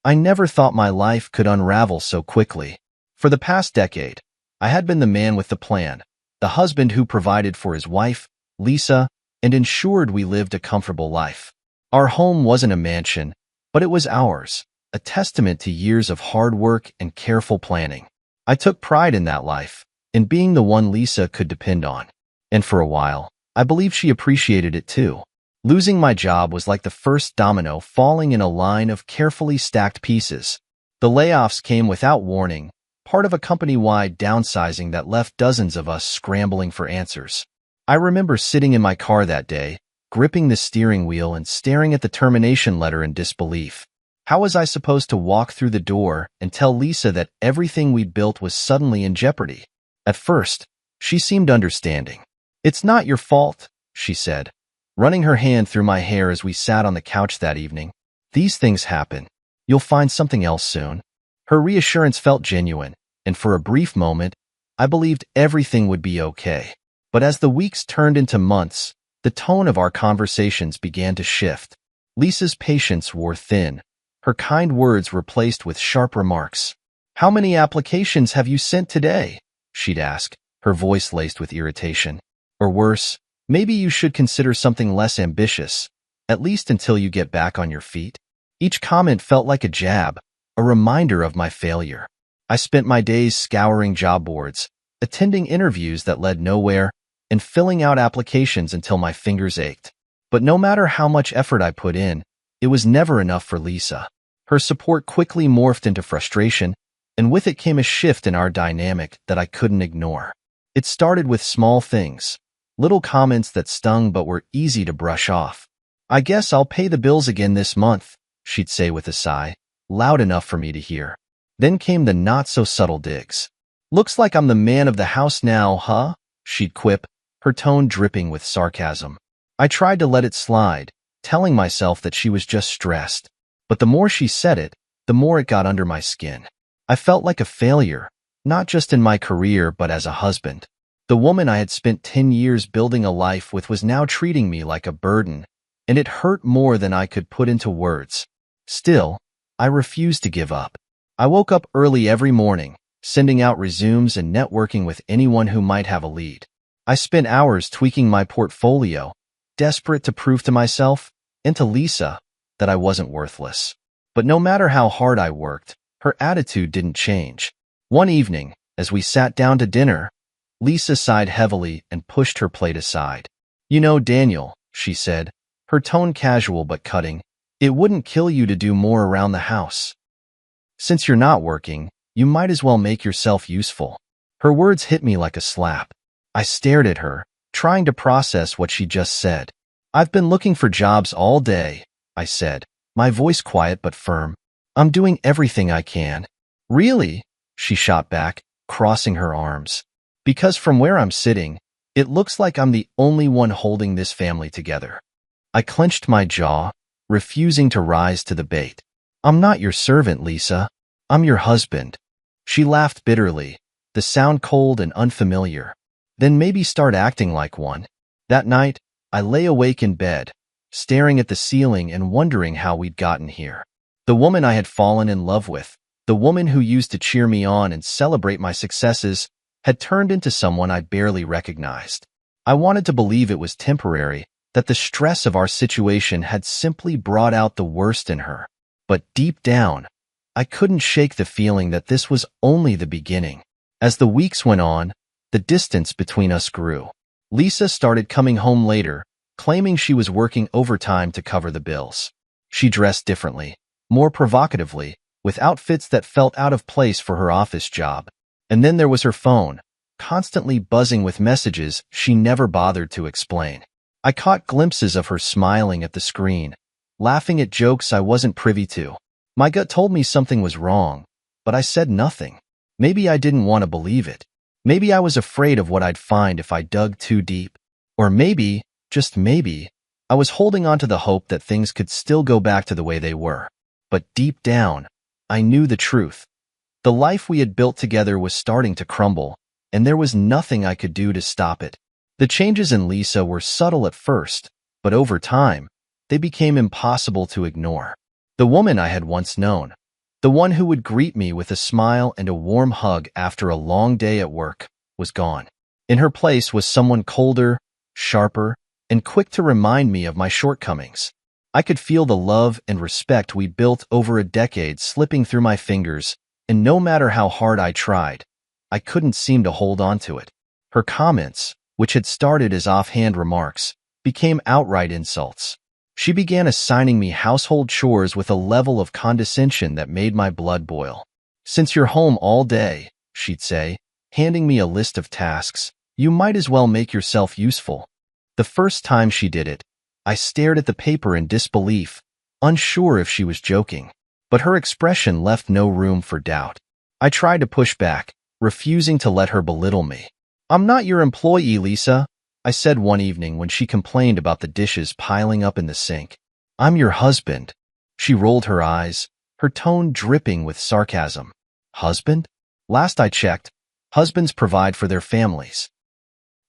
I never thought my life could unravel so quickly. For the past decade, I had been the man with the plan, the husband who provided for his wife, Lisa, and ensured we lived a comfortable life. Our home wasn't a mansion, but it was ours, a testament to years of hard work and careful planning. I took pride in that life, in being the one Lisa could depend on. And for a while, I believe she appreciated it too. Losing my job was like the first domino falling in a line of carefully stacked pieces. The layoffs came without warning, part of a company-wide downsizing that left dozens of us scrambling for answers. I remember sitting in my car that day, gripping the steering wheel and staring at the termination letter in disbelief. How was I supposed to walk through the door and tell Lisa that everything we'd built was suddenly in jeopardy? At first, she seemed understanding. "It's not your fault," she said, running her hand through my hair as we sat on the couch that evening. "These things happen. You'll find something else soon." Her reassurance felt genuine, and for a brief moment, I believed everything would be okay. But as the weeks turned into months, the tone of our conversations began to shift. Lisa's patience wore thin, her kind words replaced with sharp remarks. "How many applications have you sent today?" she'd ask, her voice laced with irritation. Or worse, "Maybe you should consider something less ambitious, at least until you get back on your feet." Each comment felt like a jab, a reminder of my failure. I spent my days scouring job boards, attending interviews that led nowhere, and filling out applications until my fingers ached. But no matter how much effort I put in, it was never enough for Lisa. Her support quickly morphed into frustration, and with it came a shift in our dynamic that I couldn't ignore. It started with small things, little comments that stung but were easy to brush off. "I guess I'll pay the bills again this month," she'd say with a sigh, loud enough for me to hear. Then came the not-so-subtle digs. "Looks like I'm the man of the house now, huh?" she'd quip, her tone dripping with sarcasm. I tried to let it slide, telling myself that she was just stressed. But the more she said it, the more it got under my skin. I felt like a failure, not just in my career but as a husband. The woman I had spent 10 years building a life with was now treating me like a burden, and it hurt more than I could put into words. Still, I refused to give up. I woke up early every morning, sending out resumes and networking with anyone who might have a lead. I spent hours tweaking my portfolio, desperate to prove to myself and to Lisa that I wasn't worthless. But no matter how hard I worked, her attitude didn't change. One evening, as we sat down to dinner, Lisa sighed heavily and pushed her plate aside. "You know, Daniel," she said, her tone casual but cutting, "it wouldn't kill you to do more around the house. Since you're not working, you might as well make yourself useful." Her words hit me like a slap. I stared at her, trying to process what she just said. "I've been looking for jobs all day," I said, my voice quiet but firm. "I'm doing everything I can." "Really?" she shot back, crossing her arms. "Because from where I'm sitting, it looks like I'm the only one holding this family together." I clenched my jaw, refusing to rise to the bait. "I'm not your servant, Lisa. I'm your husband." She laughed bitterly, the sound cold and unfamiliar. "Then maybe start acting like one." That night, I lay awake in bed, staring at the ceiling and wondering how we'd gotten here. The woman I had fallen in love with, the woman who used to cheer me on and celebrate my successes, had turned into someone I barely recognized. I wanted to believe it was temporary, that the stress of our situation had simply brought out the worst in her. But deep down, I couldn't shake the feeling that this was only the beginning. As the weeks went on, the distance between us grew. Lisa started coming home later, claiming she was working overtime to cover the bills. She dressed differently, more provocatively, with outfits that felt out of place for her office job. And then there was her phone, constantly buzzing with messages she never bothered to explain. I caught glimpses of her smiling at the screen, laughing at jokes I wasn't privy to. My gut told me something was wrong, but I said nothing. Maybe I didn't want to believe it. Maybe I was afraid of what I'd find if I dug too deep. Or maybe, just maybe, I was holding on to the hope that things could still go back to the way they were. But deep down, I knew the truth. The life we had built together was starting to crumble, and there was nothing I could do to stop it. The changes in Lisa were subtle at first, but over time, they became impossible to ignore. The woman I had once known, The one who would greet me with a smile and a warm hug after a long day at work was gone. In her place was someone colder, sharper, and quick to remind me of my shortcomings. I could feel the love and respect we built over a decade slipping through my fingers, and no matter how hard I tried, I couldn't seem to hold on to it. Her comments, which had started as offhand remarks, became outright insults. She began assigning me household chores with a level of condescension that made my blood boil. "Since you're home all day," she'd say, handing me a list of tasks, "you might as well make yourself useful." The first time she did it, I stared at the paper in disbelief, unsure if she was joking. But her expression left no room for doubt. I tried to push back, refusing to let her belittle me. "I'm not your employee, Lisa," I said one evening when she complained about the dishes piling up in the sink. "I'm your husband." She rolled her eyes, her tone dripping with sarcasm. "Husband? Last I checked, husbands provide for their families.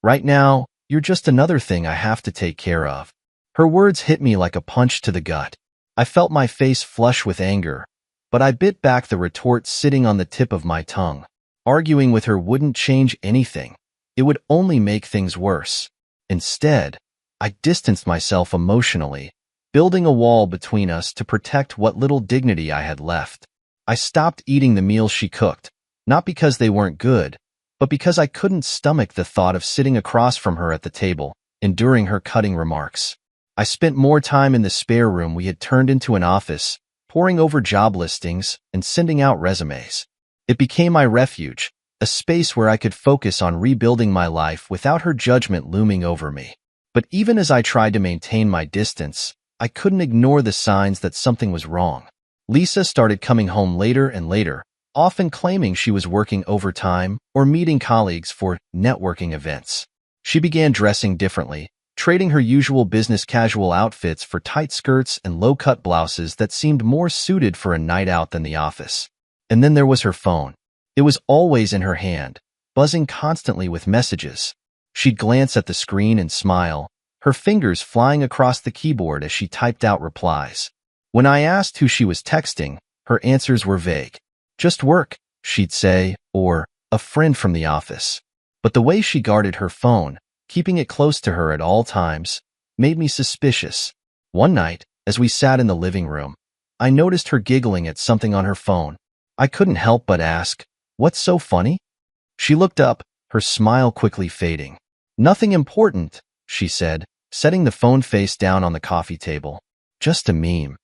Right now, you're just another thing I have to take care of." Her words hit me like a punch to the gut. I felt my face flush with anger, but I bit back the retort sitting on the tip of my tongue. Arguing with her wouldn't change anything. It would only make things worse. Instead, I distanced myself emotionally, building a wall between us to protect what little dignity I had left. I stopped eating the meals she cooked, not because they weren't good, but because I couldn't stomach the thought of sitting across from her at the table, enduring her cutting remarks. I spent more time in the spare room we had turned into an office, poring over job listings and sending out resumes. It became my refuge, a space where I could focus on rebuilding my life without her judgment looming over me. But even as I tried to maintain my distance, I couldn't ignore the signs that something was wrong. Lisa started coming home later and later, often claiming she was working overtime or meeting colleagues for networking events. She began dressing differently, trading her usual business casual outfits for tight skirts and low-cut blouses that seemed more suited for a night out than the office. And then there was her phone. It was always in her hand, buzzing constantly with messages. She'd glance at the screen and smile, her fingers flying across the keyboard as she typed out replies. When I asked who she was texting, her answers were vague. "Just work," she'd say, or "a friend from the office." But the way she guarded her phone, keeping it close to her at all times, made me suspicious. One night, as we sat in the living room, I noticed her giggling at something on her phone. I couldn't help but ask, "What's so funny?" She looked up, her smile quickly fading. "Nothing important," she said, setting the phone face down on the coffee table. "Just a meme."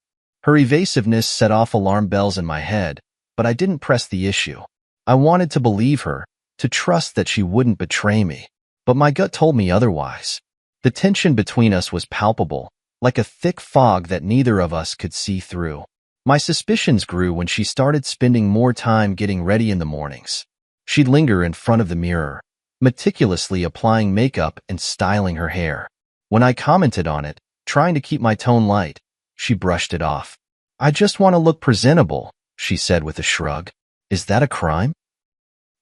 Her evasiveness set off alarm bells in my head, but I didn't press the issue. I wanted to believe her, to trust that she wouldn't betray me. But my gut told me otherwise. The tension between us was palpable, like a thick fog that neither of us could see through. My suspicions grew when she started spending more time getting ready in the mornings. She'd linger in front of the mirror, meticulously applying makeup and styling her hair. When I commented on it, trying to keep my tone light, she brushed it off. "I just want to look presentable," she said with a shrug. "Is that a crime?"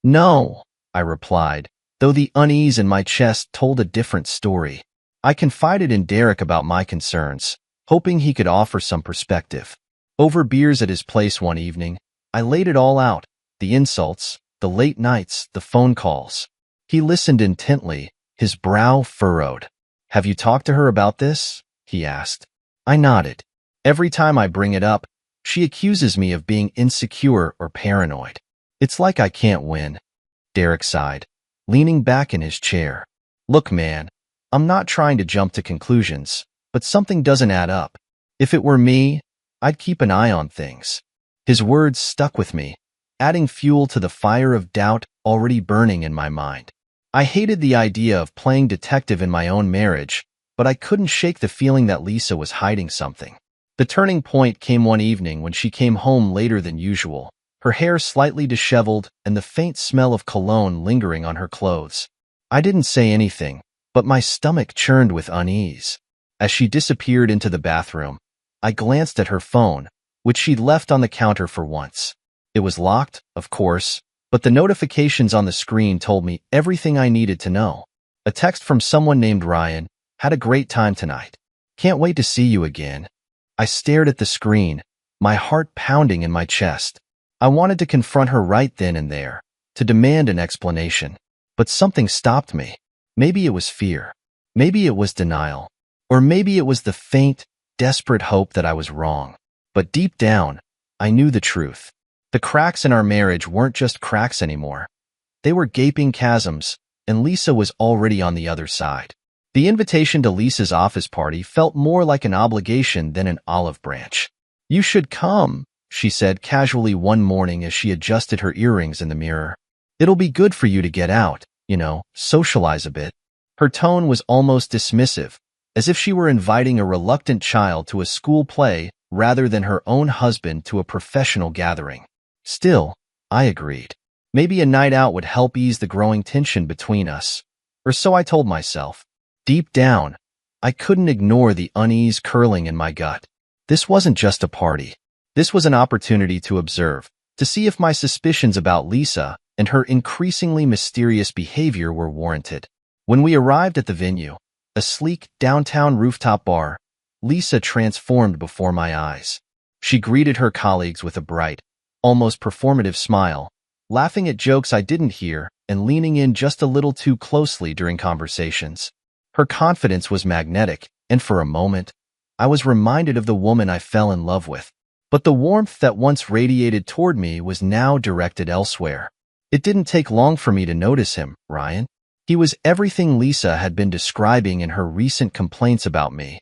"No," I replied, though the unease in my chest told a different story. I confided in Derek about my concerns, hoping he could offer some perspective. Over beers at his place one evening, I laid it all out, the insults, the late nights, the phone calls. He listened intently, his brow furrowed. "Have you talked to her about this?" he asked. I nodded. "Every time I bring it up, she accuses me of being insecure or paranoid. It's like I can't win." Derek sighed, leaning back in his chair. "Look, man, I'm not trying to jump to conclusions, but something doesn't add up. If it were me, I'd keep an eye on things." His words stuck with me, adding fuel to the fire of doubt already burning in my mind. I hated the idea of playing detective in my own marriage, but I couldn't shake the feeling that Lisa was hiding something. The turning point came one evening when she came home later than usual, her hair slightly disheveled and the faint smell of cologne lingering on her clothes. I didn't say anything, but my stomach churned with unease. As she disappeared into the bathroom, I glanced at her phone, which she'd left on the counter for once. It was locked, of course, but the notifications on the screen told me everything I needed to know. A text from someone named Ryan: "Had a great time tonight. Can't wait to see you again." I stared at the screen, my heart pounding in my chest. I wanted to confront her right then and there, to demand an explanation. But something stopped me. Maybe it was fear. Maybe it was denial. Or maybe it was the faint, desperate hope that I was wrong. But deep down, I knew the truth. The cracks in our marriage weren't just cracks anymore. They were gaping chasms, and Lisa was already on the other side. The invitation to Lisa's office party felt more like an obligation than an olive branch. "You should come," she said casually one morning as she adjusted her earrings in the mirror. "It'll be good for you to get out, socialize a bit." Her tone was almost dismissive, as if she were inviting a reluctant child to a school play rather than her own husband to a professional gathering. Still, I agreed. Maybe a night out would help ease the growing tension between us. Or so I told myself. Deep down, I couldn't ignore the unease curling in my gut. This wasn't just a party. This was an opportunity to observe, to see if my suspicions about Lisa and her increasingly mysterious behavior were warranted. When we arrived at the venue, a sleek downtown rooftop bar, Lisa transformed before my eyes. She greeted her colleagues with a bright, almost performative smile, laughing at jokes I didn't hear and leaning in just a little too closely during conversations. Her confidence was magnetic, and for a moment, I was reminded of the woman I fell in love with. But the warmth that once radiated toward me was now directed elsewhere. It didn't take long for me to notice him, Ryan. He was everything Lisa had been describing in her recent complaints about me.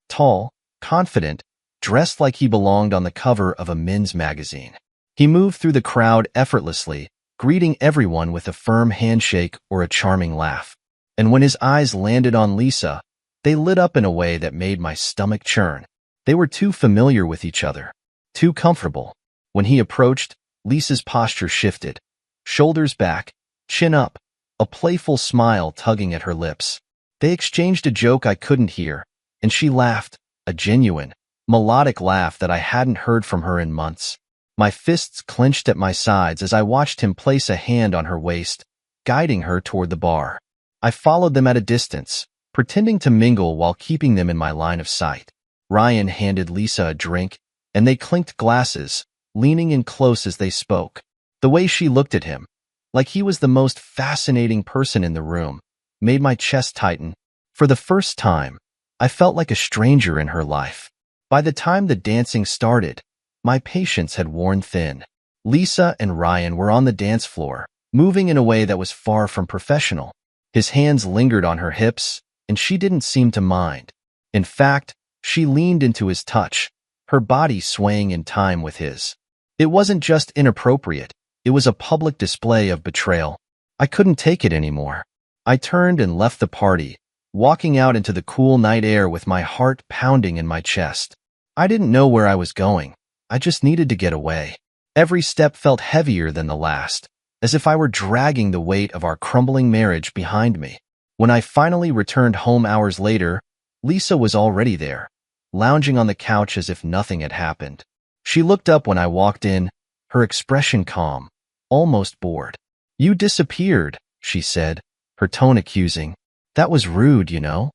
Tall, confident, dressed like he belonged on the cover of a men's magazine. He moved through the crowd effortlessly, greeting everyone with a firm handshake or a charming laugh. And when his eyes landed on Lisa, they lit up in a way that made my stomach churn. They were too familiar with each other, too comfortable. When he approached, Lisa's posture shifted. Shoulders back, chin up, a playful smile tugging at her lips. They exchanged a joke I couldn't hear, and she laughed, a genuine, melodic laugh that I hadn't heard from her in months. My fists clenched at my sides as I watched him place a hand on her waist, guiding her toward the bar. I followed them at a distance, pretending to mingle while keeping them in my line of sight. Ryan handed Lisa a drink, and they clinked glasses, leaning in close as they spoke. The way she looked at him, like he was the most fascinating person in the room, made my chest tighten. For the first time, I felt like a stranger in her life. By the time the dancing started, my patience had worn thin. Lisa and Ryan were on the dance floor, moving in a way that was far from professional. His hands lingered on her hips, and she didn't seem to mind. In fact, she leaned into his touch, her body swaying in time with his. It wasn't just inappropriate, it was a public display of betrayal. I couldn't take it anymore. I turned and left the party, walking out into the cool night air with my heart pounding in my chest. I didn't know where I was going. I just needed to get away. Every step felt heavier than the last, as if I were dragging the weight of our crumbling marriage behind me. When I finally returned home hours later, Lisa was already there, lounging on the couch as if nothing had happened. She looked up when I walked in, her expression calm, almost bored. "You disappeared," she said, her tone accusing. "That was rude, you know."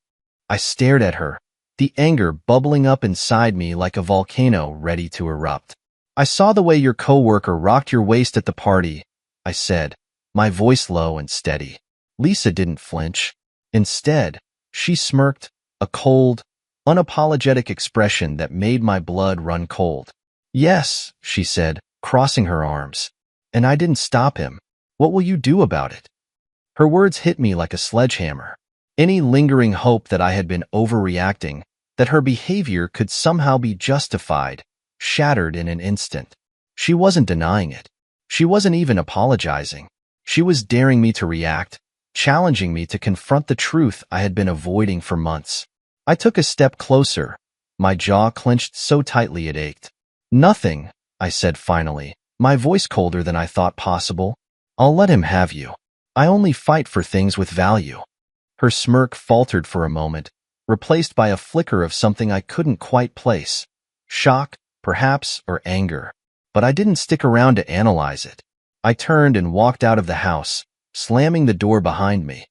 I stared at her, the anger bubbling up inside me like a volcano ready to erupt. "I saw the way your coworker rocked your waist at the party," I said, my voice low and steady. Lisa didn't flinch. Instead, she smirked, a cold, unapologetic expression that made my blood run cold. "Yes," she said, crossing her arms. "And I didn't stop him. What will you do about it?" Her words hit me like a sledgehammer. Any lingering hope that I had been overreacting, that her behavior could somehow be justified, shattered in an instant. She wasn't denying it. She wasn't even apologizing. She was daring me to react, challenging me to confront the truth I had been avoiding for months. I took a step closer, my jaw clenched so tightly it ached. "Nothing," I said finally, my voice colder than I thought possible. "I'll let him have you. I only fight for things with value." Her smirk faltered for a moment, replaced by a flicker of something I couldn't quite place. Shock, perhaps, or anger. But I didn't stick around to analyze it. I turned and walked out of the house, slamming the door behind me.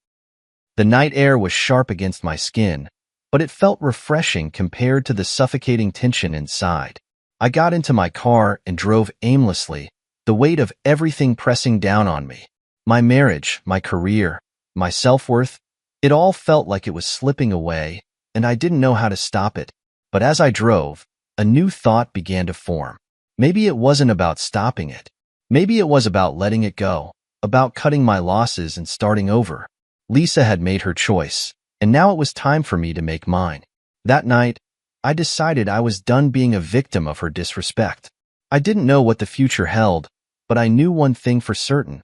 The night air was sharp against my skin, but it felt refreshing compared to the suffocating tension inside. I got into my car and drove aimlessly, the weight of everything pressing down on me. My marriage, my career, my self-worth, it all felt like it was slipping away, and I didn't know how to stop it. But as I drove, a new thought began to form. Maybe it wasn't about stopping it. Maybe it was about letting it go, about cutting my losses and starting over. Lisa had made her choice, and now it was time for me to make mine. That night, I decided I was done being a victim of her disrespect. I didn't know what the future held, but I knew one thing for certain.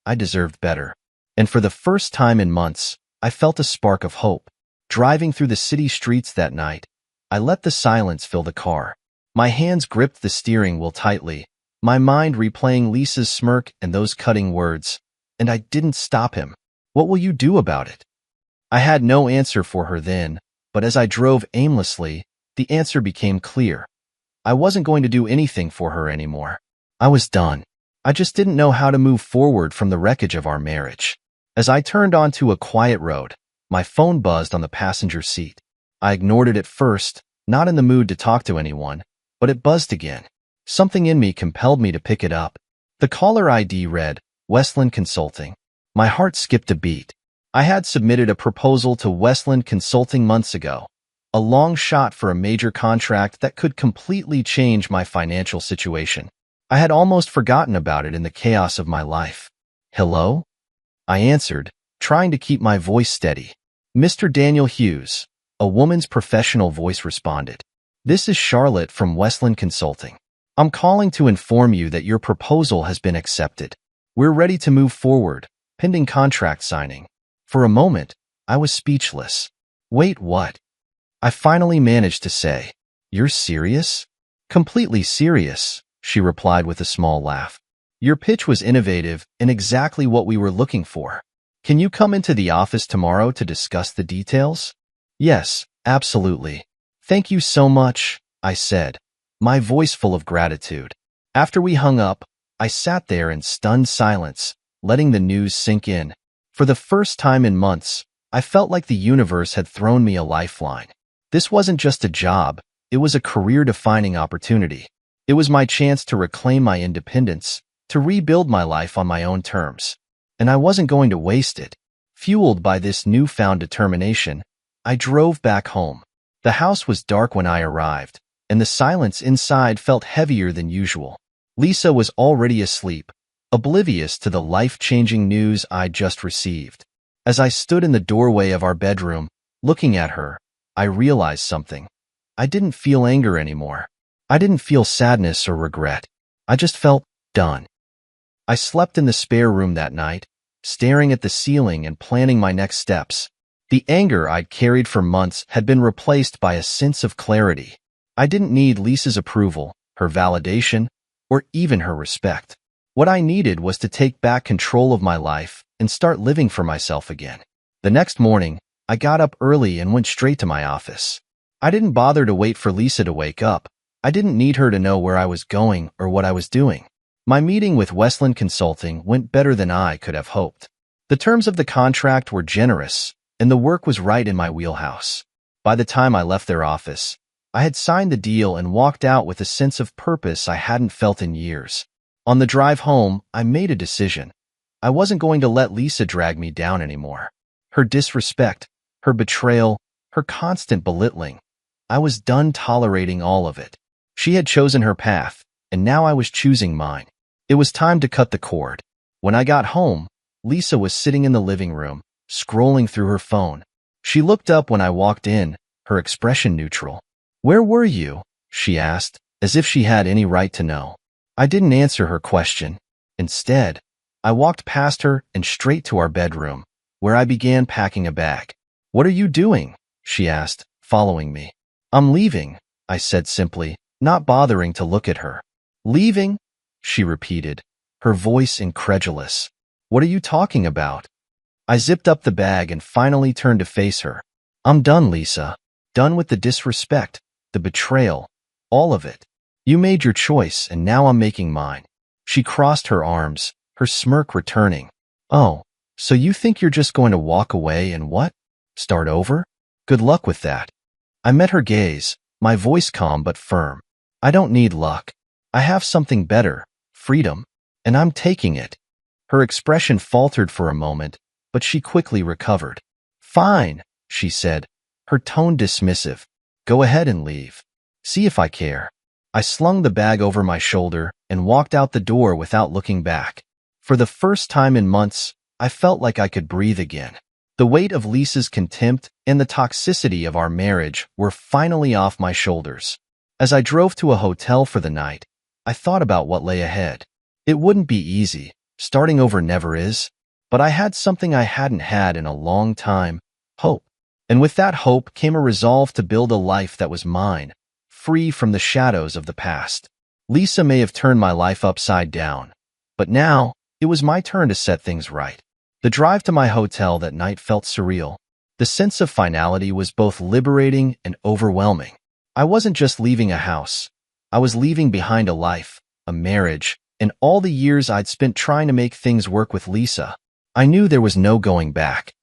I deserved better. And for the first time in months, I felt a spark of hope. Driving through the city streets that night, I let the silence fill the car. My hands gripped the steering wheel tightly, my mind replaying Lisa's smirk and those cutting words, and I didn't stop him. What will you do about it? I had no answer for her then, but as I drove aimlessly, the answer became clear. I wasn't going to do anything for her anymore. I was done. I just didn't know how to move forward from the wreckage of our marriage. As I turned onto a quiet road, my phone buzzed on the passenger seat. I ignored it at first, not in the mood to talk to anyone, but it buzzed again. Something in me compelled me to pick it up. The caller ID read, Westland Consulting. My heart skipped a beat. I had submitted a proposal to Westland Consulting months ago, a long shot for a major contract that could completely change my financial situation. I had almost forgotten about it in the chaos of my life. Hello? I answered, trying to keep my voice steady. Mr. Daniel Hughes, a woman's professional voice responded. This is Charlotte from Westland Consulting. I'm calling to inform you that your proposal has been accepted. We're ready to move forward, pending contract signing. For a moment, I was speechless. Wait, what? I finally managed to say, You're serious? Completely serious, she replied with a small laugh. Your pitch was innovative and exactly what we were looking for. Can you come into the office tomorrow to discuss the details? Yes, absolutely. Thank you so much, I said, my voice full of gratitude. After we hung up, I sat there in stunned silence, letting the news sink in. For the first time in months, I felt like the universe had thrown me a lifeline. This wasn't just a job, it was a career-defining opportunity. It was my chance to reclaim my independence, to rebuild my life on my own terms. And I wasn't going to waste it. Fueled by this newfound determination, I drove back home. The house was dark when I arrived, and the silence inside felt heavier than usual. Lisa was already asleep, oblivious to the life-changing news I'd just received. As I stood in the doorway of our bedroom, looking at her, I realized something. I didn't feel anger anymore. I didn't feel sadness or regret. I just felt done. I slept in the spare room that night, staring at the ceiling and planning my next steps. The anger I'd carried for months had been replaced by a sense of clarity. I didn't need Lisa's approval, her validation, or even her respect. What I needed was to take back control of my life and start living for myself again. The next morning, I got up early and went straight to my office. I didn't bother to wait for Lisa to wake up. I didn't need her to know where I was going or what I was doing. My meeting with Westland Consulting went better than I could have hoped. The terms of the contract were generous, and the work was right in my wheelhouse. By the time I left their office, I had signed the deal and walked out with a sense of purpose I hadn't felt in years. On the drive home, I made a decision. I wasn't going to let Lisa drag me down anymore. Her disrespect, her betrayal, her constant belittling. I was done tolerating all of it. She had chosen her path, and now I was choosing mine. It was time to cut the cord. When I got home, Lisa was sitting in the living room, scrolling through her phone. She looked up when I walked in, her expression neutral. Where were you? She asked, as if she had any right to know. I didn't answer her question. Instead, I walked past her and straight to our bedroom, where I began packing a bag. What are you doing? She asked, following me. I'm leaving, I said simply, not bothering to look at her. Leaving? She repeated, her voice incredulous. What are you talking about? I zipped up the bag and finally turned to face her. I'm done, Lisa. Done with the disrespect, the betrayal, all of it. You made your choice, and now I'm making mine. She crossed her arms, her smirk returning. Oh, so you think you're just going to walk away and what? Start over? Good luck with that. I met her gaze, my voice calm but firm. I don't need luck. I have something better, freedom, and I'm taking it. Her expression faltered for a moment, but she quickly recovered. Fine, she said, her tone dismissive. Go ahead and leave. See if I care. I slung the bag over my shoulder and walked out the door without looking back. For the first time in months, I felt like I could breathe again. The weight of Lisa's contempt and the toxicity of our marriage were finally off my shoulders. As I drove to a hotel for the night, I thought about what lay ahead. It wouldn't be easy. Starting over never is. But I had something I hadn't had in a long time, hope. And with that hope came a resolve to build a life that was mine, free from the shadows of the past. Lisa may have turned my life upside down, but now it was my turn to set things right. The drive to my hotel that night felt surreal. The sense of finality was both liberating and overwhelming. I wasn't just leaving a house. I was leaving behind a life, a marriage, and all the years I'd spent trying to make things work with Lisa. I knew there was no going back.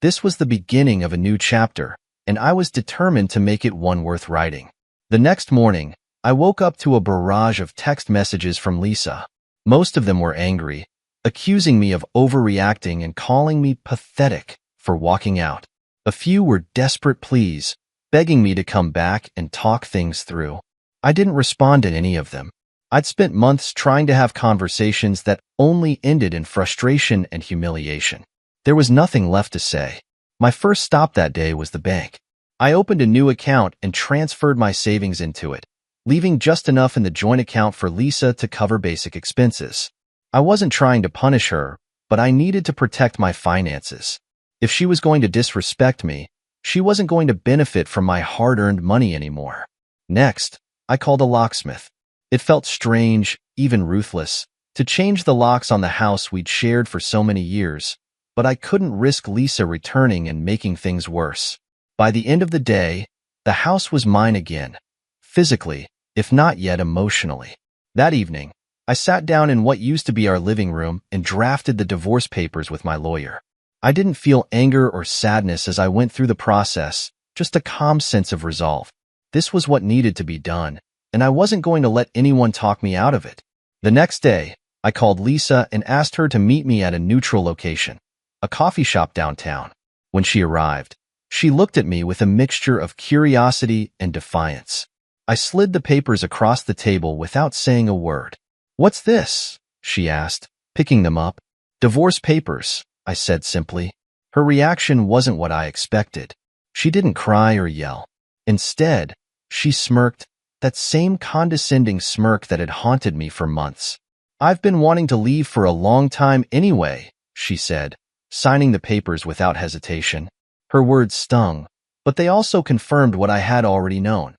This was the beginning of a new chapter, and I was determined to make it one worth writing. The next morning, I woke up to a barrage of text messages from Lisa. Most of them were angry, accusing me of overreacting and calling me pathetic for walking out. A few were desperate pleas, begging me to come back and talk things through. I didn't respond to any of them. I'd spent months trying to have conversations that only ended in frustration and humiliation. There was nothing left to say. My first stop that day was the bank. I opened a new account and transferred my savings into it, leaving just enough in the joint account for Lisa to cover basic expenses. I wasn't trying to punish her, but I needed to protect my finances. If she was going to disrespect me, she wasn't going to benefit from my hard-earned money anymore. Next, I called a locksmith. It felt strange, even ruthless, to change the locks on the house we'd shared for so many years, but I couldn't risk Lisa returning and making things worse. By the end of the day, the house was mine again, physically, if not yet emotionally. That evening, I sat down in what used to be our living room and drafted the divorce papers with my lawyer. I didn't feel anger or sadness as I went through the process, just a calm sense of resolve. This was what needed to be done, and I wasn't going to let anyone talk me out of it. The next day, I called Lisa and asked her to meet me at a neutral location, a coffee shop downtown. When she arrived, she looked at me with a mixture of curiosity and defiance. I slid the papers across the table without saying a word. "What's this?" she asked, picking them up. "Divorce papers," I said simply. Her reaction wasn't what I expected. She didn't cry or yell. Instead, she smirked, that same condescending smirk that had haunted me for months. "I've been wanting to leave for a long time anyway," she said, signing the papers without hesitation. Her words stung, but they also confirmed what I had already known.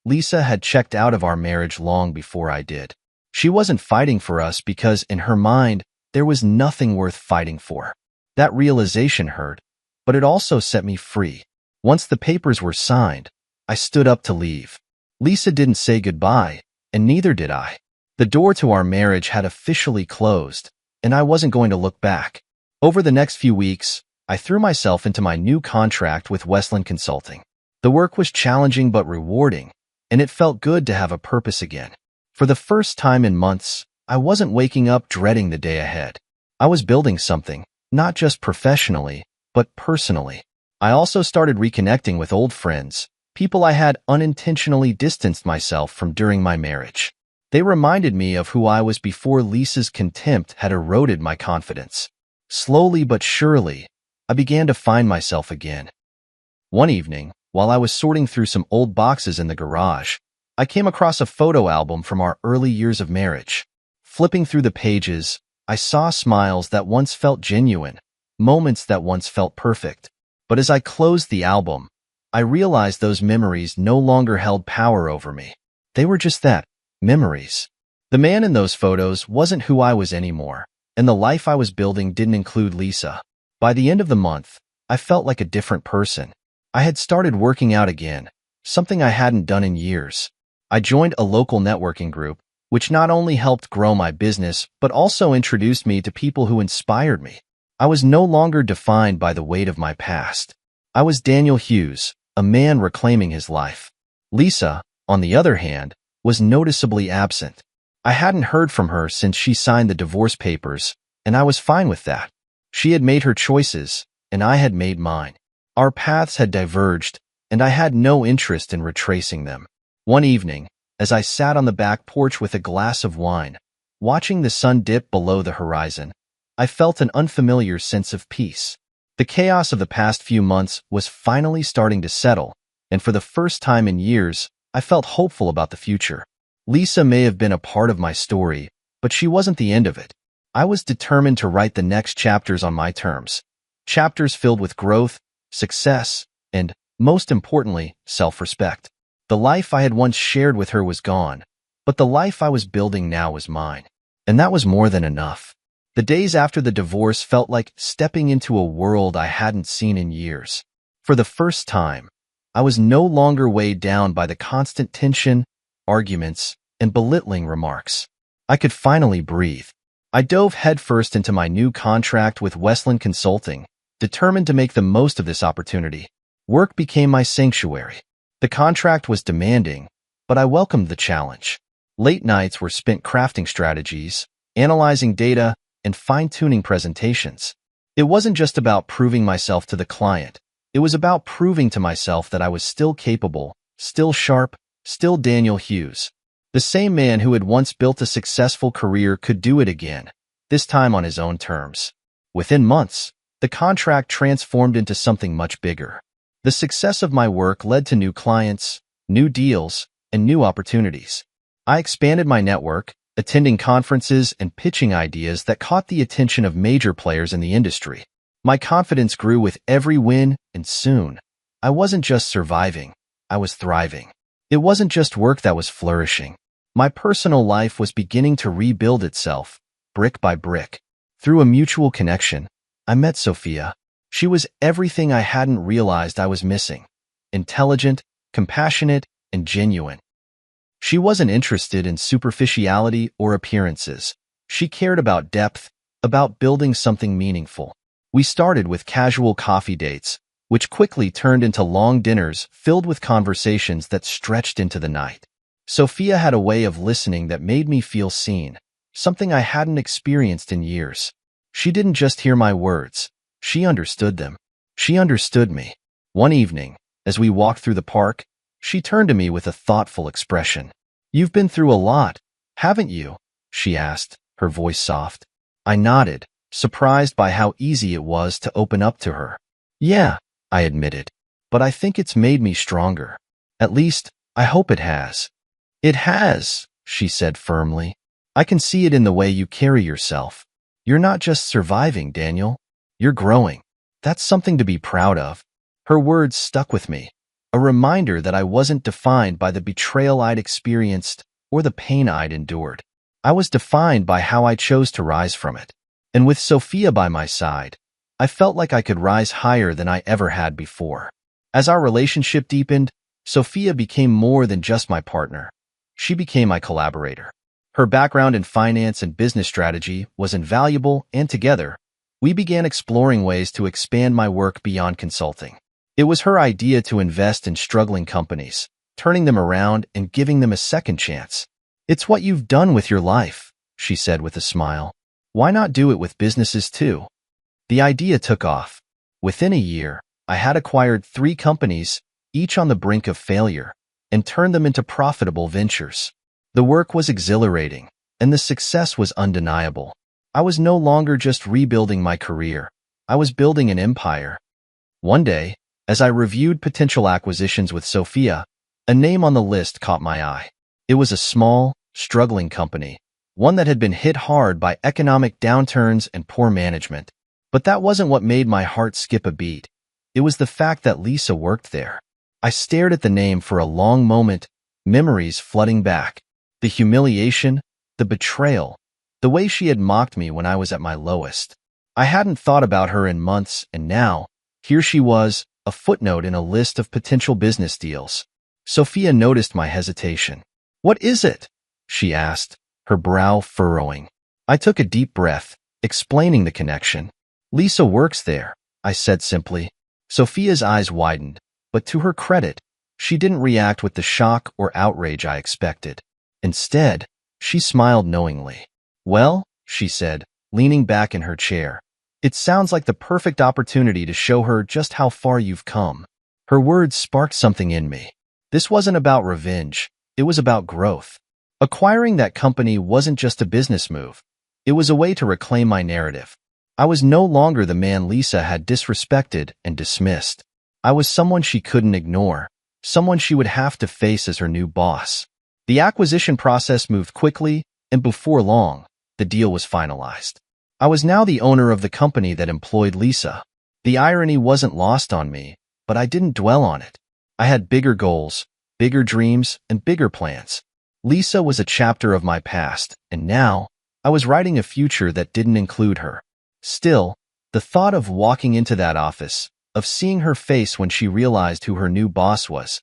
Lisa had checked out of our marriage long before I did. She wasn't fighting for us because, in her mind, there was nothing worth fighting for. That realization hurt, but it also set me free. Once the papers were signed, I stood up to leave. Lisa didn't say goodbye, and neither did I. The door to our marriage had officially closed, and I wasn't going to look back. Over the next few weeks, I threw myself into my new contract with Westland Consulting. The work was challenging but rewarding, and it felt good to have a purpose again. For the first time in months, I wasn't waking up dreading the day ahead. I was building something, not just professionally, but personally. I also started reconnecting with old friends, people I had unintentionally distanced myself from during my marriage. They reminded me of who I was before Lisa's contempt had eroded my confidence. Slowly but surely, I began to find myself again. One evening, while I was sorting through some old boxes in the garage, I came across a photo album from our early years of marriage. Flipping through the pages, I saw smiles that once felt genuine, moments that once felt perfect. But as I closed the album, I realized those memories no longer held power over me. They were just that, memories. The man in those photos wasn't who I was anymore, and the life I was building didn't include Lisa. By the end of the month, I felt like a different person. I had started working out again, something I hadn't done in years. I joined a local networking group, which not only helped grow my business, but also introduced me to people who inspired me. I was no longer defined by the weight of my past. I was Daniel Hughes, a man reclaiming his life. Lisa, on the other hand, was noticeably absent. I hadn't heard from her since she signed the divorce papers, and I was fine with that. She had made her choices, and I had made mine. Our paths had diverged, and I had no interest in retracing them. One evening, as I sat on the back porch with a glass of wine, watching the sun dip below the horizon, I felt an unfamiliar sense of peace. The chaos of the past few months was finally starting to settle, and for the first time in years, I felt hopeful about the future. Lisa may have been a part of my story, but she wasn't the end of it. I was determined to write the next chapters on my terms. Chapters filled with growth, success, and, most importantly, self-respect. The life I had once shared with her was gone, but the life I was building now was mine. And that was more than enough. The days after the divorce felt like stepping into a world I hadn't seen in years. For the first time, I was no longer weighed down by the constant tension, arguments, and belittling remarks. I could finally breathe. I dove headfirst into my new contract with Westland Consulting, determined to make the most of this opportunity. Work became my sanctuary. The contract was demanding, but I welcomed the challenge. Late nights were spent crafting strategies, analyzing data, and fine-tuning presentations. It wasn't just about proving myself to the client. It was about proving to myself that I was still capable, still sharp, still Daniel Hughes. The same man who had once built a successful career could do it again, this time on his own terms. Within months, the contract transformed into something much bigger. The success of my work led to new clients, new deals, and new opportunities. I expanded my network, attending conferences and pitching ideas that caught the attention of major players in the industry. My confidence grew with every win, and soon, I wasn't just surviving, I was thriving. It wasn't just work that was flourishing. My personal life was beginning to rebuild itself, brick by brick. Through a mutual connection, I met Sophia. She was everything I hadn't realized I was missing. Intelligent, compassionate, and genuine. She wasn't interested in superficiality or appearances. She cared about depth, about building something meaningful. We started with casual coffee dates, which quickly turned into long dinners filled with conversations that stretched into the night. Sophia had a way of listening that made me feel seen, something I hadn't experienced in years. She didn't just hear my words. She understood them. She understood me. One evening, as we walked through the park, she turned to me with a thoughtful expression. "You've been through a lot, haven't you?" she asked, her voice soft. I nodded, surprised by how easy it was to open up to her. "Yeah," I admitted, "but I think it's made me stronger. At least, I hope it has." "It has," she said firmly. "I can see it in the way you carry yourself. You're not just surviving, Daniel. You're growing. That's something to be proud of." Her words stuck with me, a reminder that I wasn't defined by the betrayal I'd experienced or the pain I'd endured. I was defined by how I chose to rise from it. And with Sophia by my side, I felt like I could rise higher than I ever had before. As our relationship deepened, Sophia became more than just my partner. She became my collaborator. Her background in finance and business strategy was invaluable, and together, we began exploring ways to expand my work beyond consulting. It was her idea to invest in struggling companies, turning them around and giving them a second chance. "It's what you've done with your life," she said with a smile. "Why not do it with businesses too?" The idea took off. Within a year, I had acquired 3 companies, each on the brink of failure, and turned them into profitable ventures. The work was exhilarating, and the success was undeniable. I was no longer just rebuilding my career. I was building an empire. One day, as I reviewed potential acquisitions with Sophia, a name on the list caught my eye. It was a small, struggling company, one that had been hit hard by economic downturns and poor management. But that wasn't what made my heart skip a beat. It was the fact that Lisa worked there. I stared at the name for a long moment, memories flooding back. The humiliation, the betrayal, the way she had mocked me when I was at my lowest. I hadn't thought about her in months, and now, here she was, a footnote in a list of potential business deals. Sophia noticed my hesitation. "What is it?" she asked, her brow furrowing. I took a deep breath, explaining the connection. "Lisa works there," I said simply. Sophia's eyes widened, but to her credit, she didn't react with the shock or outrage I expected. Instead, she smiled knowingly. "Well," she said, leaning back in her chair, "it sounds like the perfect opportunity to show her just how far you've come." Her words sparked something in me. This wasn't about revenge. It was about growth. Acquiring that company wasn't just a business move. It was a way to reclaim my narrative. I was no longer the man Lisa had disrespected and dismissed. I was someone she couldn't ignore, someone she would have to face as her new boss. The acquisition process moved quickly, and before long, the deal was finalized. I was now the owner of the company that employed Lisa. The irony wasn't lost on me, but I didn't dwell on it. I had bigger goals, bigger dreams, and bigger plans. Lisa was a chapter of my past, and now, I was writing a future that didn't include her. Still, the thought of walking into that office, of seeing her face when she realized who her new boss was,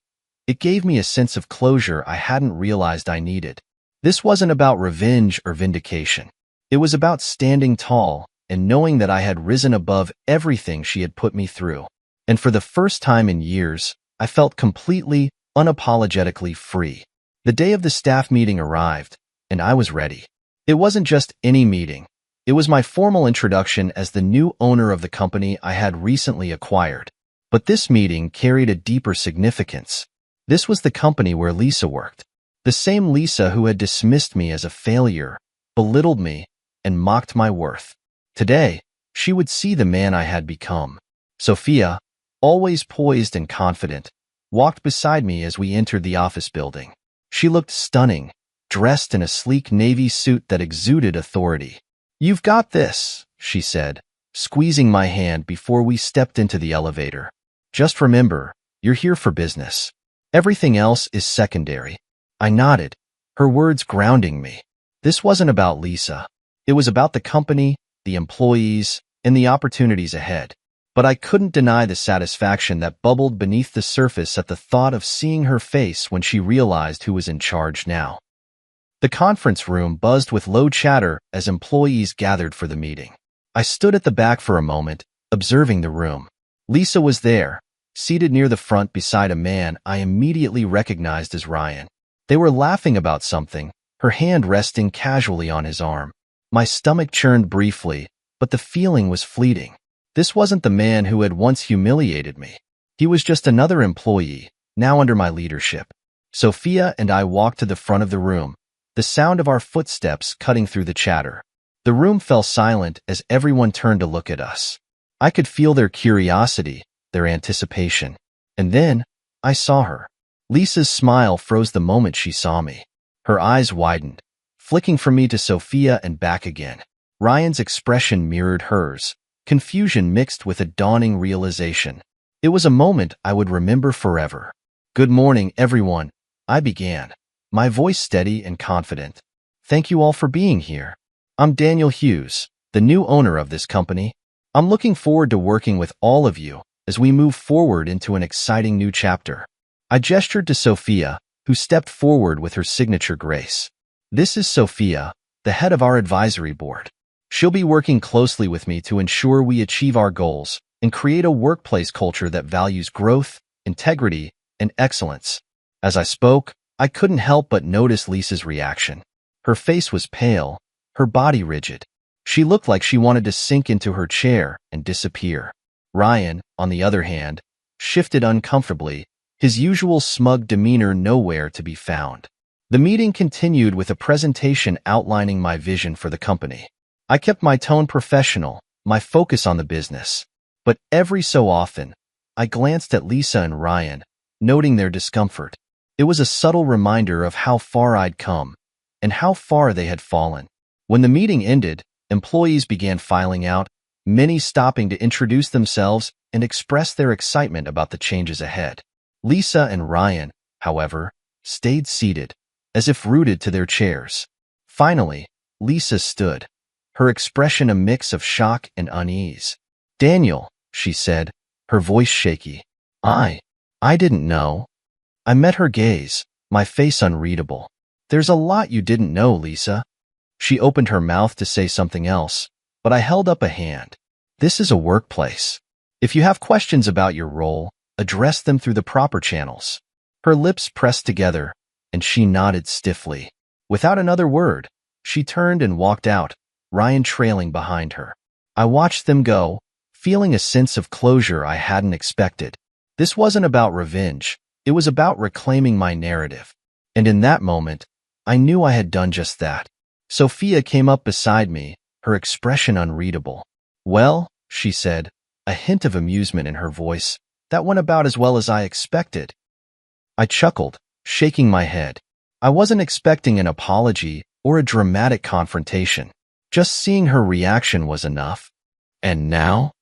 it gave me a sense of closure I hadn't realized I needed. This wasn't about revenge or vindication. It was about standing tall and knowing that I had risen above everything she had put me through. And for the first time in years, I felt completely, unapologetically free. The day of the staff meeting arrived, and I was ready. It wasn't just any meeting. It was my formal introduction as the new owner of the company I had recently acquired. But this meeting carried a deeper significance. This was the company where Lisa worked. The same Lisa who had dismissed me as a failure, belittled me, and mocked my worth. Today, she would see the man I had become. Sophia, always poised and confident, walked beside me as we entered the office building. She looked stunning, dressed in a sleek navy suit that exuded authority. "You've got this," she said, squeezing my hand before we stepped into the elevator. "Just remember, you're here for business. Everything else is secondary." I nodded, her words grounding me. This wasn't about Lisa. It was about the company, the employees, and the opportunities ahead. But I couldn't deny the satisfaction that bubbled beneath the surface at the thought of seeing her face when she realized who was in charge now. The conference room buzzed with low chatter as employees gathered for the meeting. I stood at the back for a moment, observing the room. Lisa was there, seated near the front beside a man I immediately recognized as Ryan. They were laughing about something, her hand resting casually on his arm. My stomach churned briefly, but the feeling was fleeting. This wasn't the man who had once humiliated me. He was just another employee, now under my leadership. Sophia and I walked to the front of the room, the sound of our footsteps cutting through the chatter. The room fell silent as everyone turned to look at us. I could feel their curiosity, their anticipation. And then, I saw her. Lisa's smile froze the moment she saw me. Her eyes widened, flicking from me to Sophia and back again. Ryan's expression mirrored hers, confusion mixed with a dawning realization. It was a moment I would remember forever. "Good morning, everyone," I began, my voice steady and confident. "Thank you all for being here. I'm Daniel Hughes, the new owner of this company. I'm looking forward to working with all of you as we move forward into an exciting new chapter." I gestured to Sophia, who stepped forward with her signature grace. "This is Sophia, the head of our advisory board. She'll be working closely with me to ensure we achieve our goals and create a workplace culture that values growth, integrity, and excellence." As I spoke, I couldn't help but notice Lisa's reaction. Her face was pale, her body rigid. She looked like she wanted to sink into her chair and disappear. Ryan, on the other hand, shifted uncomfortably, his usual smug demeanor nowhere to be found. The meeting continued with a presentation outlining my vision for the company. I kept my tone professional, my focus on the business. But every so often, I glanced at Lisa and Ryan, noting their discomfort. It was a subtle reminder of how far I'd come, and how far they had fallen. When the meeting ended, employees began filing out, many stopping to introduce themselves and express their excitement about the changes ahead. Lisa and Ryan, however, stayed seated, as if rooted to their chairs. Finally, Lisa stood, her expression a mix of shock and unease. "Daniel," she said, her voice shaky. I didn't know." I met her gaze, my face unreadable. "There's a lot you didn't know, Lisa." She opened her mouth to say something else, but I held up a hand. "This is a workplace. If you have questions about your role, address them through the proper channels." Her lips pressed together, and she nodded stiffly. Without another word, she turned and walked out, Ryan trailing behind her. I watched them go, feeling a sense of closure I hadn't expected. This wasn't about revenge. It was about reclaiming my narrative. And in that moment, I knew I had done just that. Sophia came up beside me, her expression unreadable. "Well," she said, a hint of amusement in her voice. "That went about as well as I expected." I chuckled, shaking my head. I wasn't expecting an apology or a dramatic confrontation. Just seeing her reaction was enough. "And now?"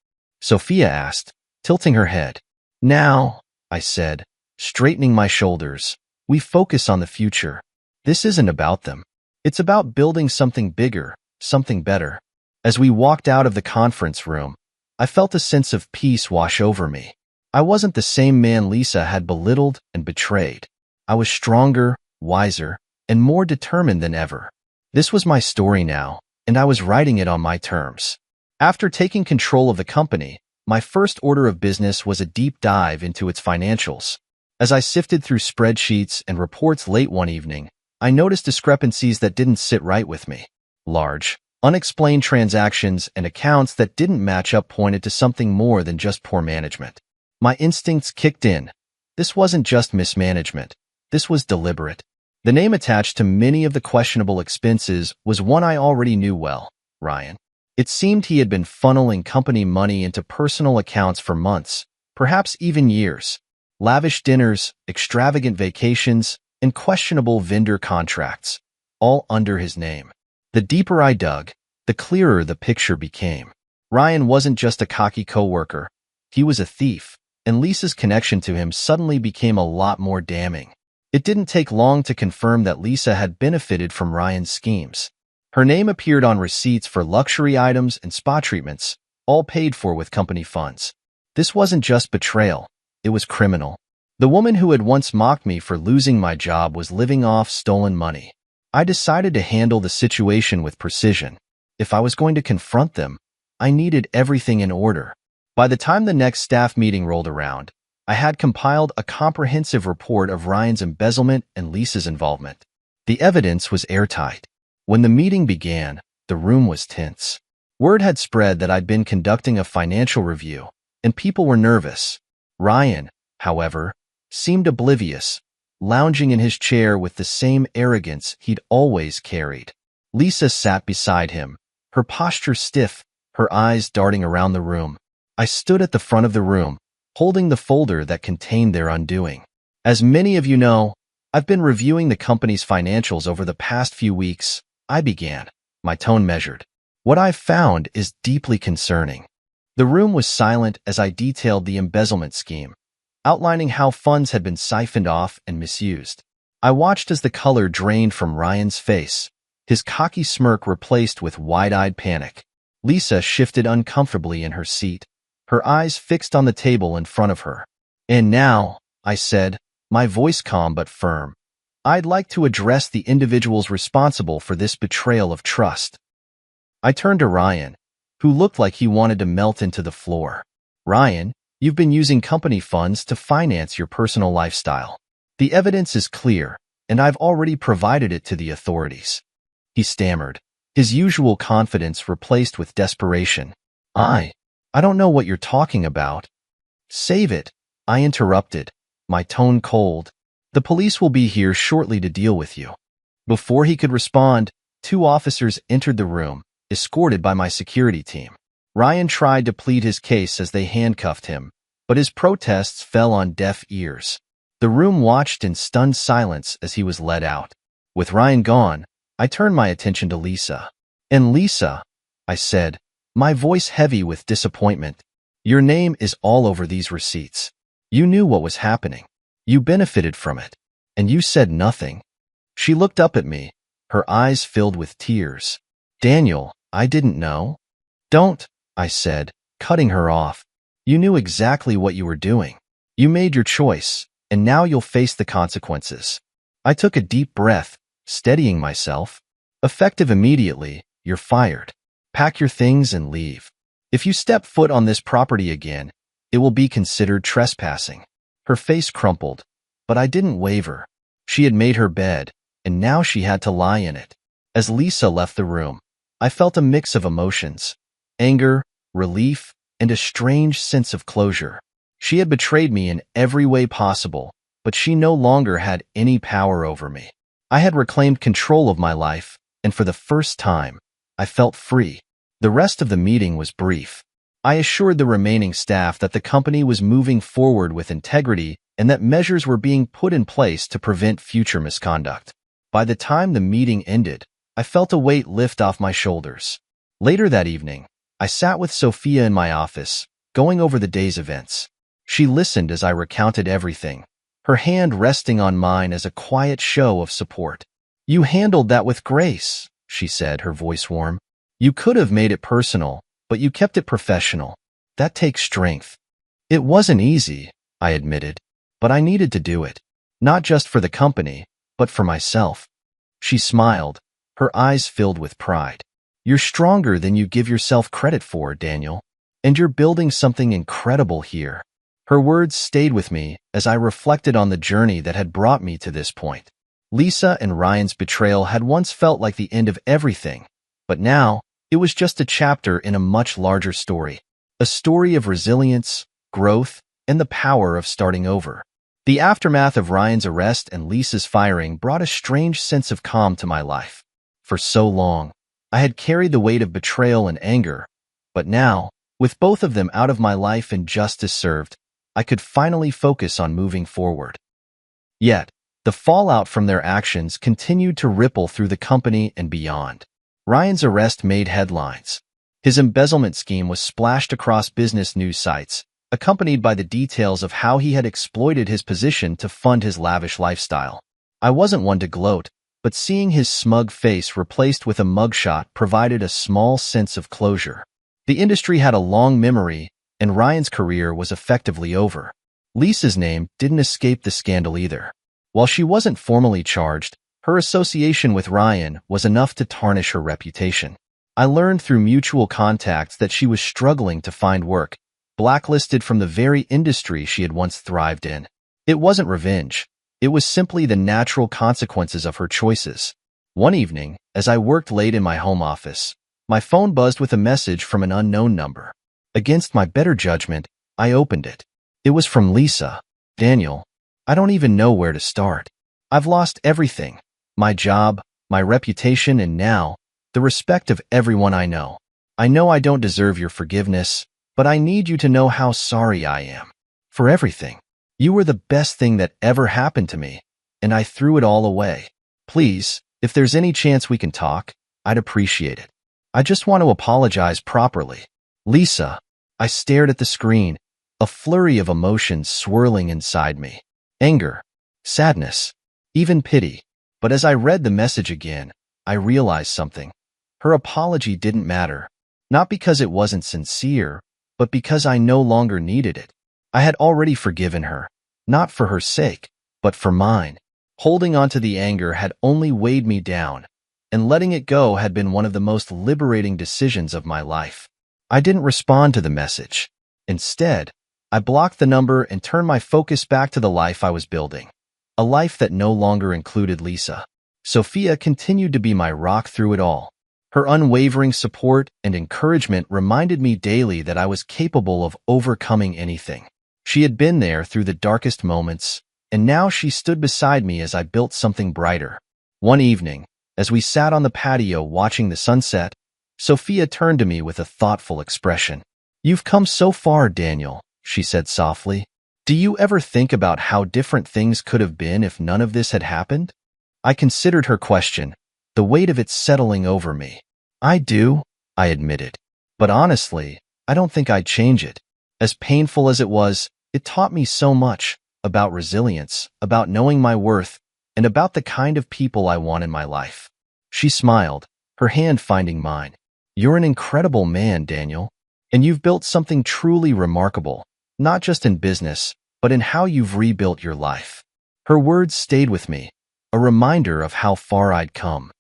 Sophia asked, tilting her head. "Now," I said, straightening my shoulders, "we focus on the future. This isn't about them. It's about building something bigger, something better." As we walked out of the conference room, I felt a sense of peace wash over me. I wasn't the same man Lisa had belittled and betrayed. I was stronger, wiser, and more determined than ever. This was my story now, and I was writing it on my terms. After taking control of the company, my first order of business was a deep dive into its financials. As I sifted through spreadsheets and reports late one evening, I noticed discrepancies that didn't sit right with me. Large, unexplained transactions and accounts that didn't match up pointed to something more than just poor management. My instincts kicked in. This wasn't just mismanagement. This was deliberate. The name attached to many of the questionable expenses was one I already knew well, Ryan. It seemed he had been funneling company money into personal accounts for months, perhaps even years. Lavish dinners, extravagant vacations, and questionable vendor contracts, all under his name. The deeper I dug, the clearer the picture became. Ryan wasn't just a cocky coworker. He was a thief, and Lisa's connection to him suddenly became a lot more damning. It didn't take long to confirm that Lisa had benefited from Ryan's schemes. Her name appeared on receipts for luxury items and spa treatments, all paid for with company funds. This wasn't just betrayal, it was criminal. The woman who had once mocked me for losing my job was living off stolen money. I decided to handle the situation with precision. If I was going to confront them, I needed everything in order. By the time the next staff meeting rolled around, I had compiled a comprehensive report of Ryan's embezzlement and Lisa's involvement. The evidence was airtight. When the meeting began, the room was tense. Word had spread that I'd been conducting a financial review, and people were nervous. Ryan, however, seemed oblivious, lounging in his chair with the same arrogance he'd always carried. Lisa sat beside him, her posture stiff, her eyes darting around the room. I stood at the front of the room, holding the folder that contained their undoing. As many of you know, I've been reviewing the company's financials over the past few weeks. I began, my tone measured. What I've found is deeply concerning. The room was silent as I detailed the embezzlement scheme, outlining how funds had been siphoned off and misused. I watched as the color drained from Ryan's face, his cocky smirk replaced with wide-eyed panic. Lisa shifted uncomfortably in her seat, her eyes fixed on the table in front of her. "And now," I said, my voice calm but firm, "I'd like to address the individuals responsible for this betrayal of trust." I turned to Ryan, who looked like he wanted to melt into the floor. "Ryan, you've been using company funds to finance your personal lifestyle. The evidence is clear, and I've already provided it to the authorities." He stammered, his usual confidence replaced with desperation. I don't know what you're talking about." "Save it," I interrupted, my tone cold. "The police will be here shortly to deal with you." Before he could respond, 2 officers entered the room, escorted by my security team. Ryan tried to plead his case as they handcuffed him, but his protests fell on deaf ears. The room watched in stunned silence as he was led out. With Ryan gone, I turned my attention to Lisa. "And Lisa," I said, my voice heavy with disappointment, "your name is all over these receipts. You knew what was happening. You benefited from it. And you said nothing." She looked up at me, her eyes filled with tears. "Daniel, I didn't know." "Don't," I said, cutting her off. "You knew exactly what you were doing. You made your choice, and now you'll face the consequences." I took a deep breath, steadying myself. "Effective immediately, you're fired. Pack your things and leave. If you step foot on this property again, it will be considered trespassing." Her face crumpled, but I didn't waver. She had made her bed, and now she had to lie in it. As Lisa left the room, I felt a mix of emotions: anger, relief, and a strange sense of closure. She had betrayed me in every way possible, but she no longer had any power over me. I had reclaimed control of my life, and for the first time, I felt free. The rest of the meeting was brief. I assured the remaining staff that the company was moving forward with integrity and that measures were being put in place to prevent future misconduct. By the time the meeting ended, I felt a weight lift off my shoulders. Later that evening, I sat with Sophia in my office, going over the day's events. She listened as I recounted everything, her hand resting on mine as a quiet show of support. "You handled that with grace," she said, her voice warm. "You could have made it personal, but you kept it professional. That takes strength." "It wasn't easy," I admitted, "but I needed to do it. Not just for the company, but for myself." She smiled, her eyes filled with pride. "You're stronger than you give yourself credit for, Daniel, and you're building something incredible here." Her words stayed with me as I reflected on the journey that had brought me to this point. Lisa and Ryan's betrayal had once felt like the end of everything, but now it was just a chapter in a much larger story. A story of resilience, growth, and the power of starting over. The aftermath of Ryan's arrest and Lisa's firing brought a strange sense of calm to my life. For so long, I had carried the weight of betrayal and anger, but now, with both of them out of my life and justice served, I could finally focus on moving forward. Yet, the fallout from their actions continued to ripple through the company and beyond. Ryan's arrest made headlines. His embezzlement scheme was splashed across business news sites, accompanied by the details of how he had exploited his position to fund his lavish lifestyle. I wasn't one to gloat, but seeing his smug face replaced with a mugshot provided a small sense of closure. The industry had a long memory, and Ryan's career was effectively over. Lisa's name didn't escape the scandal either. While she wasn't formally charged, her association with Ryan was enough to tarnish her reputation. I learned through mutual contacts that she was struggling to find work, blacklisted from the very industry she had once thrived in. It wasn't revenge. It was simply the natural consequences of her choices. One evening, as I worked late in my home office, my phone buzzed with a message from an unknown number. Against my better judgment, I opened it. It was from Lisa. "Daniel, I don't even know where to start. I've lost everything. My job, my reputation, and now, the respect of everyone I know. I know I don't deserve your forgiveness, but I need you to know how sorry I am. For everything. You were the best thing that ever happened to me, and I threw it all away. Please, if there's any chance we can talk, I'd appreciate it. I just want to apologize properly. Lisa." I stared at the screen, a flurry of emotions swirling inside me. Anger, sadness, even pity. But as I read the message again, I realized something. Her apology didn't matter. Not because it wasn't sincere, but because I no longer needed it. I had already forgiven her, not for her sake, but for mine. Holding on to the anger had only weighed me down, and letting it go had been one of the most liberating decisions of my life. I didn't respond to the message. Instead, I blocked the number and turned my focus back to the life I was building. A life that no longer included Lisa. Sophia continued to be my rock through it all. Her unwavering support and encouragement reminded me daily that I was capable of overcoming anything. She had been there through the darkest moments, and now she stood beside me as I built something brighter. One evening, as we sat on the patio watching the sunset, Sophia turned to me with a thoughtful expression. "You've come so far, Daniel," she said softly. "Do you ever think about how different things could have been if none of this had happened?" I considered her question, the weight of it settling over me. "I do," I admitted. "But honestly, I don't think I'd change it. As painful as it was, it taught me so much about resilience, about knowing my worth, and about the kind of people I want in my life." She smiled, her hand finding mine. "You're an incredible man, Daniel, and you've built something truly remarkable, not just in business, but in how you've rebuilt your life." Her words stayed with me, a reminder of how far I'd come.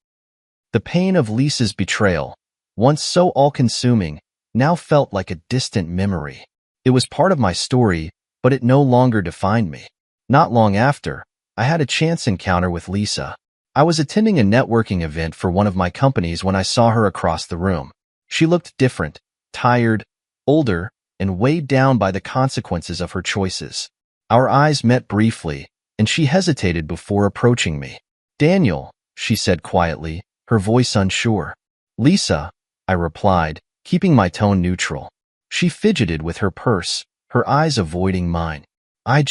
The pain of Lisa's betrayal, once so all-consuming, now felt like a distant memory. It was part of my story, but it no longer defined me. Not long after, I had a chance encounter with Lisa. I was attending a networking event for one of my companies when I saw her across the room. She looked different, tired, older, and weighed down by the consequences of her choices. Our eyes met briefly, and she hesitated before approaching me. "Daniel," she said quietly, her voice unsure. "Lisa," I replied, keeping my tone neutral. She fidgeted with her purse, her eyes avoiding mine. I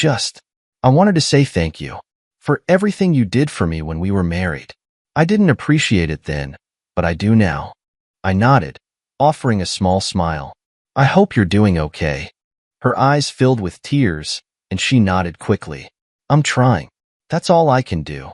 wanted to say thank you for everything you did for me when we were married. I didn't appreciate it then, but I do now." I nodded, offering a small smile. "I hope you're doing okay." Her eyes filled with tears, and she nodded quickly. "I'm trying. That's all I can do."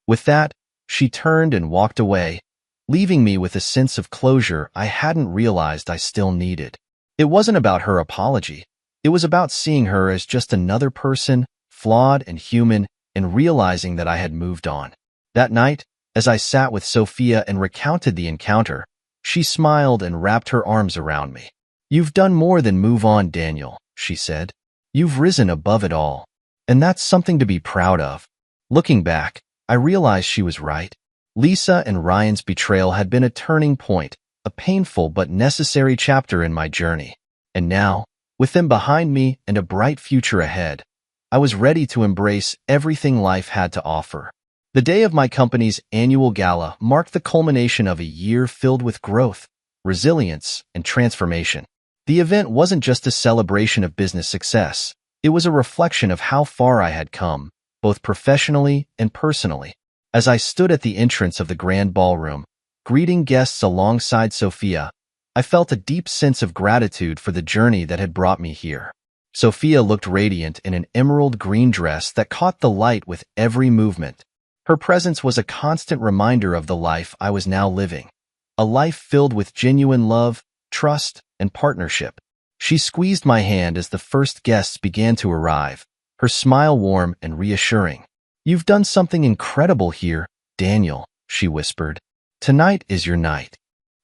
With that, she turned and walked away, leaving me with a sense of closure I hadn't realized I still needed. It wasn't about her apology. It was about seeing her as just another person, flawed and human, and realizing that I had moved on. That night, as I sat with Sophia and recounted the encounter, she smiled and wrapped her arms around me. "You've done more than move on, Daniel," she said. "You've risen above it all, and that's something to be proud of." Looking back, I realized she was right. Lisa and Ryan's betrayal had been a turning point, a painful but necessary chapter in my journey. And now, with them behind me and a bright future ahead, I was ready to embrace everything life had to offer. The day of my company's annual gala marked the culmination of a year filled with growth, resilience, and transformation. The event wasn't just a celebration of business success. It was a reflection of how far I had come, both professionally and personally. As I stood at the entrance of the grand ballroom, greeting guests alongside Sophia, I felt a deep sense of gratitude for the journey that had brought me here. Sophia looked radiant in an emerald green dress that caught the light with every movement. Her presence was a constant reminder of the life I was now living, a life filled with genuine love, trust, and partnership. She squeezed my hand as the first guests began to arrive, her smile warm and reassuring. "You've done something incredible here, Daniel," she whispered. "Tonight is your night."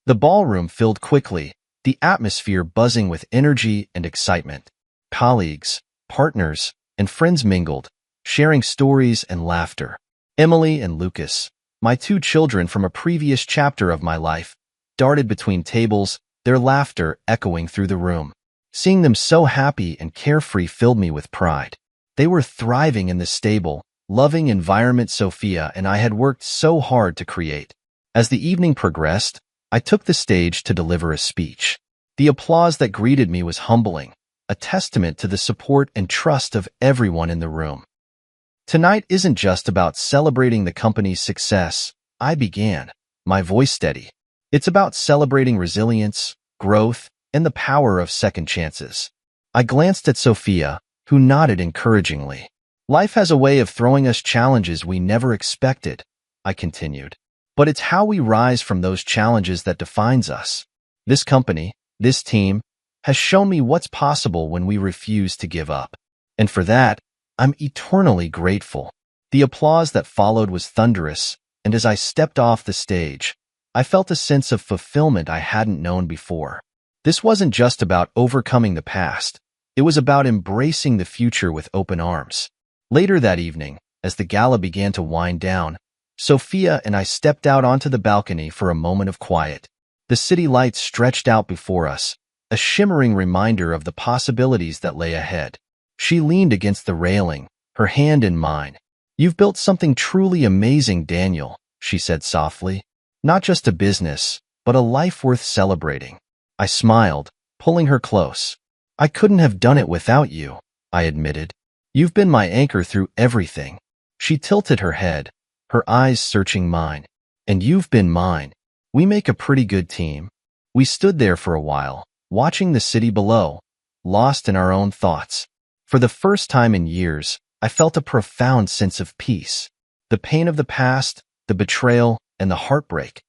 The ballroom filled quickly, the atmosphere buzzing with energy and excitement. Colleagues, partners, and friends mingled, sharing stories and laughter. Emily and Lucas, my two children from a previous chapter of my life, darted between tables, their laughter echoing through the room. Seeing them so happy and carefree filled me with pride. They were thriving in the stable, loving environment Sophia and I had worked so hard to create. As the evening progressed, I took the stage to deliver a speech. The applause that greeted me was humbling, a testament to the support and trust of everyone in the room. "Tonight isn't just about celebrating the company's success," I began, my voice steady. "It's about celebrating resilience, growth, and the power of second chances." I glanced at Sophia, who nodded encouragingly. "Life has a way of throwing us challenges we never expected," I continued. "But it's how we rise from those challenges that defines us. This company, this team, has shown me what's possible when we refuse to give up. And for that, I'm eternally grateful." The applause that followed was thunderous, and as I stepped off the stage, I felt a sense of fulfillment I hadn't known before. This wasn't just about overcoming the past. It was about embracing the future with open arms. Later that evening, as the gala began to wind down, Sophia and I stepped out onto the balcony for a moment of quiet. The city lights stretched out before us, a shimmering reminder of the possibilities that lay ahead. She leaned against the railing, her hand in mine. "You've built something truly amazing, Daniel," she said softly. "Not just a business, but a life worth celebrating." I smiled, pulling her close. "I couldn't have done it without you," I admitted. "You've been my anchor through everything." She tilted her head, her eyes searching mine. "And you've been mine. We make a pretty good team." We stood there for a while, watching the city below, lost in our own thoughts. For the first time in years, I felt a profound sense of peace. The pain of the past, the betrayal, and the heartbreak,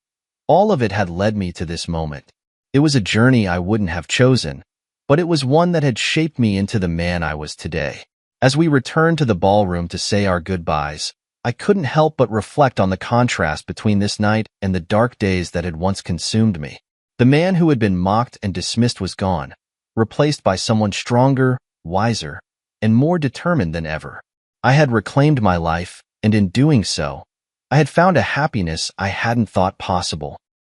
all of it had led me to this moment. It was a journey I wouldn't have chosen, but it was one that had shaped me into the man I was today. As we returned to the ballroom to say our goodbyes, I couldn't help but reflect on the contrast between this night and the dark days that had once consumed me. The man who had been mocked and dismissed was gone, replaced by someone stronger, wiser, and more determined than ever. I had reclaimed my life, and in doing so, I had found a happiness I hadn't thought possible.